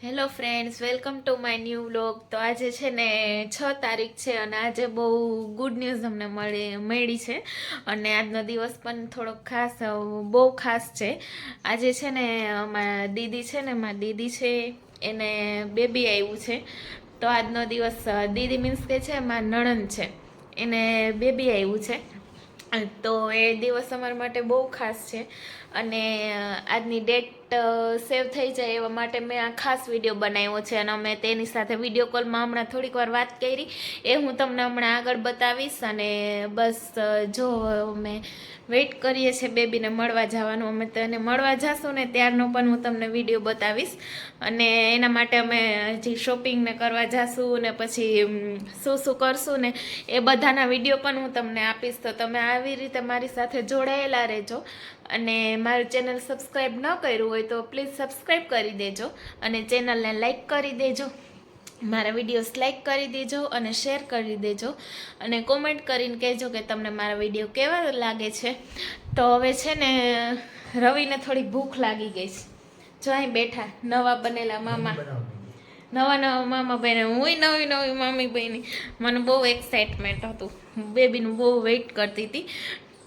Hello friends, welcome to my new vlog. તો આજે છે ને 6 તારીખ છે અને આજે બહુ ગુડ ન્યૂઝ અમને મળી છે અને આજનો દિવસ પણ થોડોક ખાસ, બહુ ખાસ છે. આજે છે ને મારા દીદી છે એને બેબી આવ્યું છે. તો આજનો દિવસ દીદી મીન્સ કે છે મારા નણંદ છે, એને બેબી આવ્યું છે. તો એ દિવસ અમારા માટે બહુ ખાસ છે અને આજની ડેટ સેવ થઈ જાય એવા માટે મેં આ ખાસ વિડીયો બનાવ્યો છે અને અમે તેની સાથે વિડીયો કોલમાં હમણાં થોડીક વાર વાત કરી, એ હું તમને હમણાં આગળ બતાવીશ. અને બસ જો અમે વેઇટ કરીએ છીએ બેબીને મળવા જવાનું. અમે તેને મળવા જઈશું ને ત્યારનો પણ હું તમને વિડીયો બતાવીશ અને એના માટે અમે હજી શોપિંગ ને કરવા જઈશું ને પછી શું શું કરશું ને એ બધાના વિડીયો પણ હું તમને આપીશ. તો તમે આવી રીતે મારી સાથે જોડાયેલા રહેજો અને મારું ચેનલ સબસ્ક્રાઈબ ન કર્યું હોય તો પ્લીઝ સબસ્ક્રાઈબ કરી દેજો અને ચેનલને લાઈક કરી દેજો, મારા વિડીયોઝ લાઈક કરી દેજો અને શેર કરી દેજો અને કોમેન્ટ કરીને કહેજો કે તમને મારા વિડીયો કેવા લાગે છે. તો હવે છે ને રવિને થોડી ભૂખ લાગી ગઈ છે. જો અહીં બેઠા નવા બનેલા મામા, નવા મામા બહેને, હુંય નવી મામી બહેની. મને બહુ એક્સાઇટમેન્ટ હતું, બેબીનું બહુ વેઇટ કરતી હતી.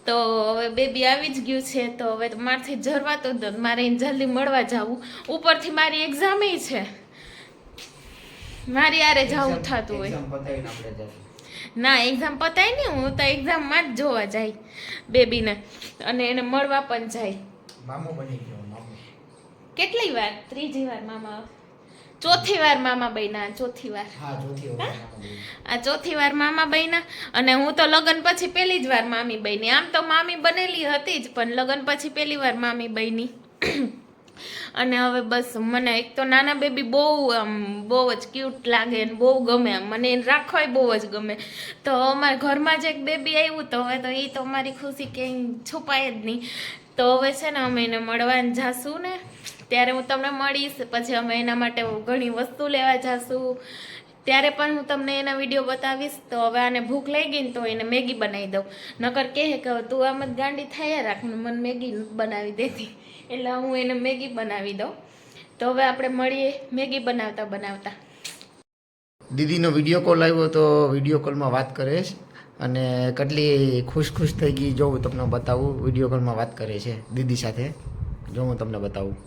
તો હવે બેબી આવી જ ગયું છે. તો હવે મારથી જરવાતો જ મારે એને જલ્દી મળવા જવું. ઉપરથી મારી એક્ઝામ છે, મારી યારે જવું થતું હોય. ના, એક્ઝામ પતાય નહીં, હું તો એક્ઝામમાં જ જોવા જાય બેબીને અને એને મળવા પણ જાય. મામો બની ગયો મામો. કેટલી વાર? ત્રીજી વાર મામા, ચોથી વાર મામા બન્યા. ચોથી વાર, હા, ચોથી વાર મામો બની. આ ચોથી વાર મામા બન્યા અને હું તો લગ્ન પછી પહેલી જ વાર મામી બની. આમ તો મામી બનેલી હતી જ પણ લગ્ન પછી પહેલી વાર મામી બની. અને હવે બસ મને એક તો નાના બેબી બહુ જ ક્યુટ લાગે ને બહુ ગમે, મને એને રાખવાય બહુ જ ગમે. તો અમારા ઘરમાં જ એક બેબી આવ્યું તો હવે તો એ તો અમારી ખુશી ક્યાંય છુપાય જ નહીં. તો હવે છે ને અમે એને મળવા જાશું ને ત્યારે હું તમને મળીશ. પછી અમે એના માટે ઘણી વસ્તુ લેવા જાશું, ત્યારે પણ હું તમને એના વિડીયો બતાવીશ. તો હવે આને ભૂખ લાગી ને તો એને મેગી બનાવી દઉં. નકર કહે કે તું આમ જ ગાંડી થયા રાખ, મને મેગી બનાવી દેતી, એટલે હું એને મેગી બનાવી દઉં. તો હવે આપણે મળીએ મેગી બનાવતા બનાવતા. દીદીનો વિડીયો કોલ આવ્યો તો વિડીયો કોલમાં વાત કરીશ અને કેટલી ખુશ થઈ ગઈ જો હું તમને બતાવું. વિડીયો કોલમાં વાત કરે છે દીદી સાથે, જો હું તમને બતાવું.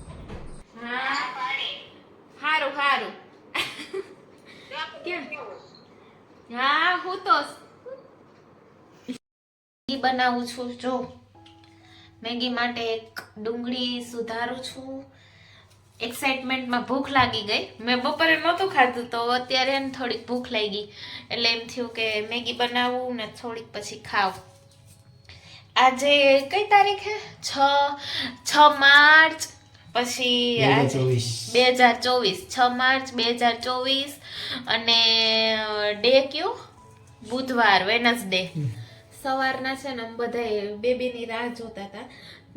હારું હારું. હા, હું તો મેગી બનાવું છું. જો મેગી માટે એક ડુંગળી સુધારું છું. એક્સાઇટમેન્ટમાં ભૂખ લાગી ગઈ. મેં બપોરે નહોતું ખાધું તો અત્યારે એને થોડીક ભૂખ લાગી એટલે એમ થયું કે મેગી બનાવું ને થોડીક પછી ખાવ. આજે કઈ તારીખ હે? 6 માર્ચ, પછી 2024, 6 માર્ચ 2024 અને ડે કયો? બુધવાર, વેનસડે. સવારના છે ને બધા બેબીની રાહ જોતા હતા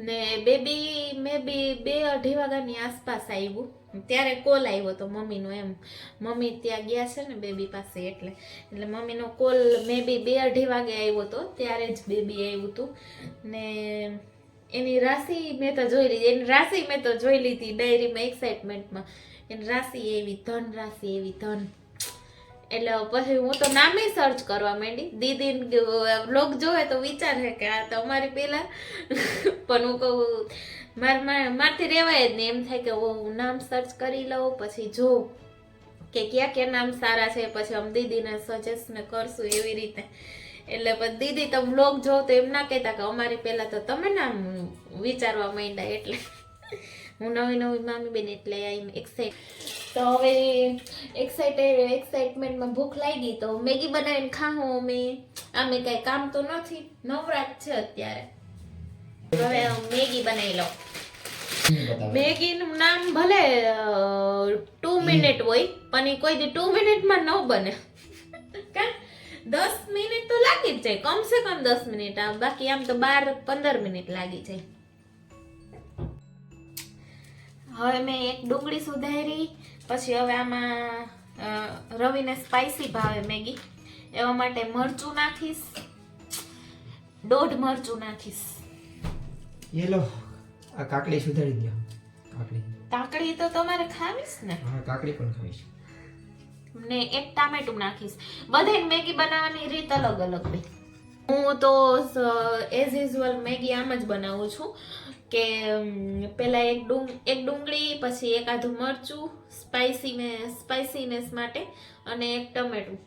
ને બેબી મે બી 2-2:30 વાગ્યાની આસપાસ આવ્યું. ત્યારે કોલ આવ્યો તો મમ્મીનો. એમ મમ્મી ત્યાં ગયા છે ને બેબી પાસે, એટલે મમ્મીનો કોલ મે બી 2-2:30 વાગે આવ્યો હતો. ત્યારે જ બેબી આવ્યું હતું ને એની રાશિ મેં તો જોઈ લીધી ડાયરીમાં એક્સાઇટમેન્ટમાં. એની રાશિ એવી ધન રાશિ, એવી ધન. એટલે પછી હું તો નામે સર્ચ કરવા માંડી. દીદી વ્લોગ જોવે તો વિચારે કે આ તો અમારી પેલા પણ હું કહું મારથી રહેવાય જ નહીં. એમ થાય કે હું નામ સર્ચ કરી લઉં પછી જોઉં કે ક્યાં નામ સારા છે, પછી અમે દીદીને સજેસ્ટ ને કરશું એવી રીતે. એટલે પછી દીદી તમે વ્લોગ જોવો તો એમ ના કહેતા કે અમારી પહેલા તો તમે નામ વિચારવા માંડ્યા. એટલે હું નવી મામી બેન એટલે આઈ એક્સાઇટ. તો હવે એક્સાઇટમેન્ટમાં ભૂખ લાગી તો મેગી બનાવીને ખાઉં. અમે કઈ કામ તો નથી, નવરાત છે અત્યારે. હવે મેગી બનાવી લઉં. મેગીનું નામ ભલે 2 મિનિટ હોય પણ એ કોઈ દી 2 મિનિટમાં ન બને. 10 મિનિટ તો લાગી જ જાય, કમસે કમ 10 મિનિટ. બાકી આમ તો 12-15 મિનિટ લાગી જાય. હવે મેં એક ડુંગળી સુધારી. પછી હવે આમાં રવિને સ્પાઈસી ભાવે મેગી, એવા માટે મરચું નાખીશ, 1.5 મરચું નાખીશ. યેલો આ કાકડી સુધારી દો. કાકડી કાકડી તો તમારે ખાવીશ ને? હા કાકડી પણ ખાઈશ. ને એક ટામેટું નાખીશ. બધાય મેગી બનાવવાની રીત અલગ અલગ હોય. હું તો એઝ યુઝ્યુઅલ મેગી આમ જ બનાવું છું કે પહેલા એક ડુંગળી, પછી એકાદું મરચું સ્પાઇસીનેસ માટે, અને એક ટમેટું.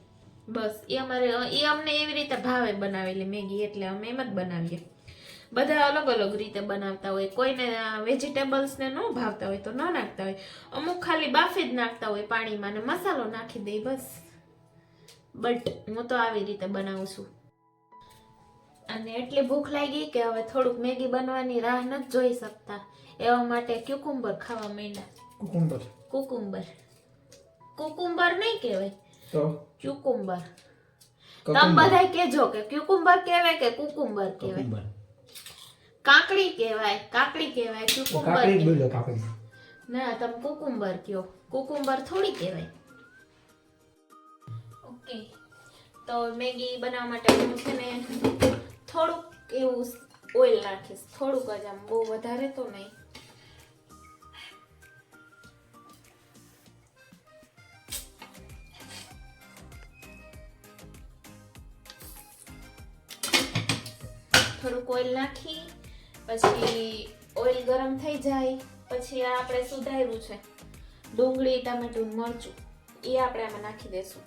બસ એ અમને એવી રીતે ભાવે બનાવેલી મેગી, એટલે અમે એમ જ બનાવીએ. બધા અલગ અલગ રીતે બનાવતા હોય. કોઈને વેજીટેબલ્સ ને ન ભાવતા હોય તો ન નાખતા હોય. અમુક ખાલી બાફી જ નાખતા હોય પાણીમાં ને મસાલો નાખી દે બસ. બટ હું તો આવી રીતે બનાવું છું. અને એટલી ભૂખ લાગી કે હવે થોડુંક મેગી બનવાની રાહ નથી જોઈ શકતા. એવા માટે ક્યુકુમ્બર ખાવા માંડ્યા. કુકુમ્બર નહીં કહેવાય, તો ક્યુકુમ્બર. તમે બધા કહેજો કે ક્યુકુમ્બર કહેવાય કે કુકુમ્બર કહેવાય. કાકડી કહેવાય, ક્યુકુમ્બર ના, તમે કુકુમ્બર કયો. કુકુમ્બર થોડી કહેવાય. ઓકે, તો મેગી બનાવવા માટે હું છે ને થોડુંક એવું ઓઇલ નાખીશ. થોડુંક જ, આમ બહુ વધારે તો નહીં. થોડુંક ઓઇલ નાખી પછી ઓઇલ ગરમ થઈ જાય પછી આ આપણે સુધાર્યું છે ડુંગળી, ટામેટું, મરચું, એ આપણે આમાં નાખી દેશું.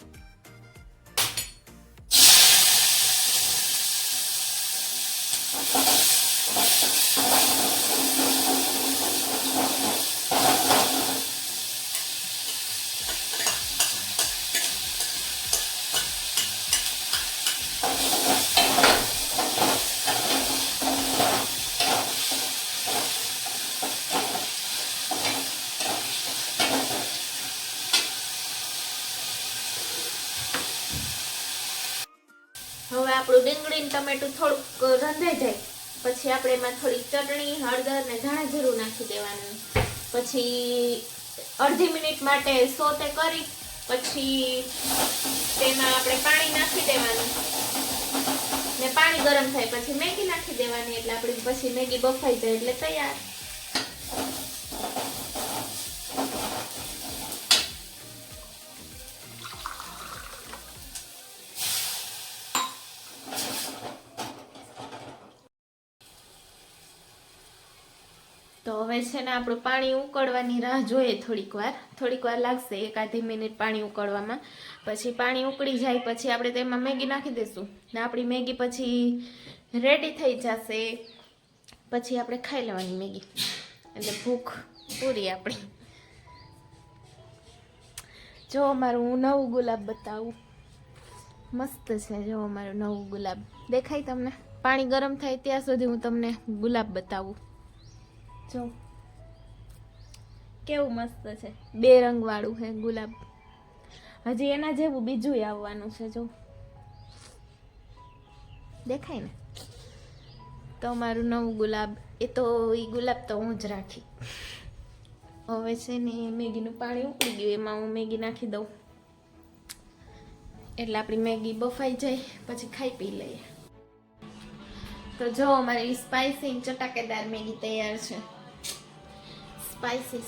હવે આપણું ડુંગળી ને ટમેટું થોડુંક રંધાઈ જાય પછી આપણે એમાં થોડી ચટણી, હળદર ને ધાણા જીરું નાખી દેવાનું. પછી અડધી મિનિટ માટે સોતે કરી પછી તેમાં આપણે પાણી નાખી દેવાનું ને પાણી ગરમ થાય પછી મેગી નાખી દેવાની. એટલે આપણી પછી મેગી બફાઈ જાય એટલે તૈયાર. તો હવે છે ને આપણું પાણી ઉકળવાની રાહ જોઈએ. થોડીક વાર લાગશે, 1-2 મિનિટ પાણી ઉકળવામાં. પછી પાણી ઉકળી જાય પછી આપણે તેમાં મેગી નાખી દઈશું ને આપણી મેગી પછી રેડી થઈ જશે. પછી આપણે ખાઈ લેવાની મેગી, એટલે ભૂખ પૂરી આપણી. જો મારું હું નવું ગુલાબ બતાવું, મસ્ત છે. જો મારું નવું ગુલાબ દેખાય તમને? પાણી ગરમ થાય ત્યાં સુધી હું તમને ગુલાબ બતાવું. જો કેવું મસ્ત છે, 2 રંગ વાળું છે ગુલાબ. હજી એના જેવું બીજું આવવાનું છે. જો દેખાય ને? તો મારું નવું ગુલાબ, એ ગુલાબ તો હું જ રાખી. હવે છે ને મેગીનું પાણી ઉકળી ગયું, એમાં હું મેગી નાખી દઉં એટલે આપણી મેગી બફાઈ જાય પછી ખાઈ પી લઈએ. તો જો અમારી સ્પાઈસી ચટાકેદાર મેગી તૈયાર છે. સ્પાઈસી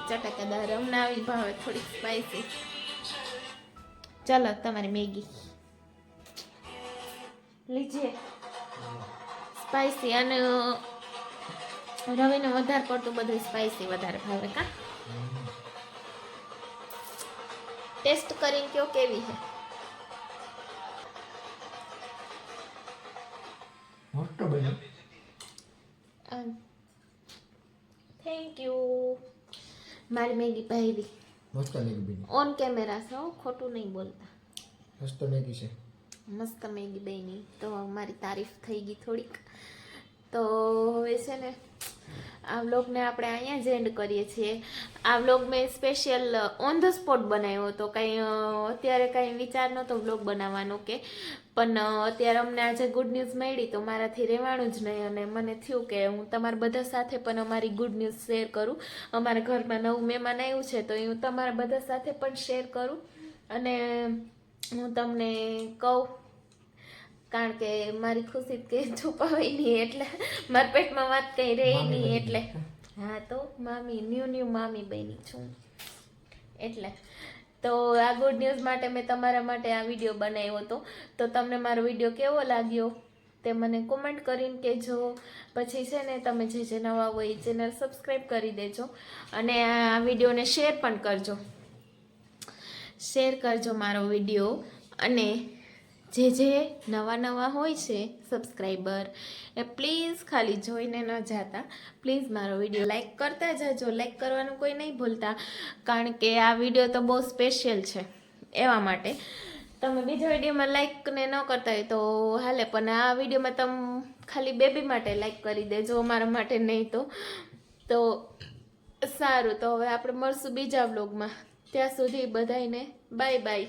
ચટાકેદાર. અમને આવી ભાવે થોડી સ્પાઈસી. ચાલો તમારી મેગી લીજીએ. સ્પાઈસી. અને રવિને વધારે પડતું બધું સ્પાઈસી વધારે ભાવે. કા ટેસ્ટ કરીને કયો કેવી છે? Thank you. મારી મેગી ભાવી મસ્ત મેગી બની. ઓન કેમેરા છે, ખોટું નહીં બોલતા. મસ્ત મેગી છે. મસ્ત મેગી બની. તો મારી તારીફ થઈ ગઈ થોડીક. તો હવે છે ને આ વ્લોગને આપણે અહીંયા જ એન્ડ કરીએ છીએ. આ વ્લોગ મેં સ્પેશિયલ ઓન ધ સ્પોટ બનાવ્યો હતો. અત્યારે કાંઈ વિચાર નહોતો વ્લોગ બનાવવાનો કે, પણ અત્યારે અમને આજે ગુડ ન્યૂઝ મળી તો મારાથી રહેવાનું જ નહીં. અને મને થયું કે હું તમારા બધા સાથે પણ અમારી ગુડ ન્યૂઝ શેર કરું. અમારા ઘરમાં નવું મહેમાન આવ્યું છે તો હું તમારા બધા સાથે પણ શેર કરું અને હું તમને કહું, કારણ કે મારી ખુશી કે છુપાવી નહીં, એટલે મારા પેટમાં વાત કંઈ રહે નહીં, એટલે હા તો મામી ન્યૂ મામી બની છું એટલે તો આ ગુડ ન્યૂઝ માટે મેં તમારા માટે આ વિડીયો બનાવ્યો હતો. તો તમને મારો વિડીયો કેવો લાગ્યો તે મને કોમેન્ટ કરીને કહેજો. પછી છે ને તમે જે નવા હોય એ ચેનલ સબસ્ક્રાઈબ કરી દેજો અને આ વિડીયોને શેર પણ કરજો. શેર કરજો મારો વિડીયો. અને જે નવા હોય છે સબસ્ક્રાઈબર એ પ્લીઝ ખાલી જોઈને ન જાતા, પ્લીઝ મારો વિડીયો લાઈક કરતા જાજો. લાઈક કરવાનું કોઈ નહીં ભૂલતા, કારણ કે આ વિડીયો તો બહુ સ્પેશિયલ છે એવા માટે. તમે બીજા વિડીયોમાં લાઈક ને ન કરતા હોય તો હાલે, પણ આ વિડીયોમાં તમે ખાલી બેબી માટે લાઈક કરી દેજો, અમારા માટે નહીં. તો સારું, તો હવે આપણે મળશું બીજા વ્લોગમાં. ત્યાં સુધી બધાને બાય બાય.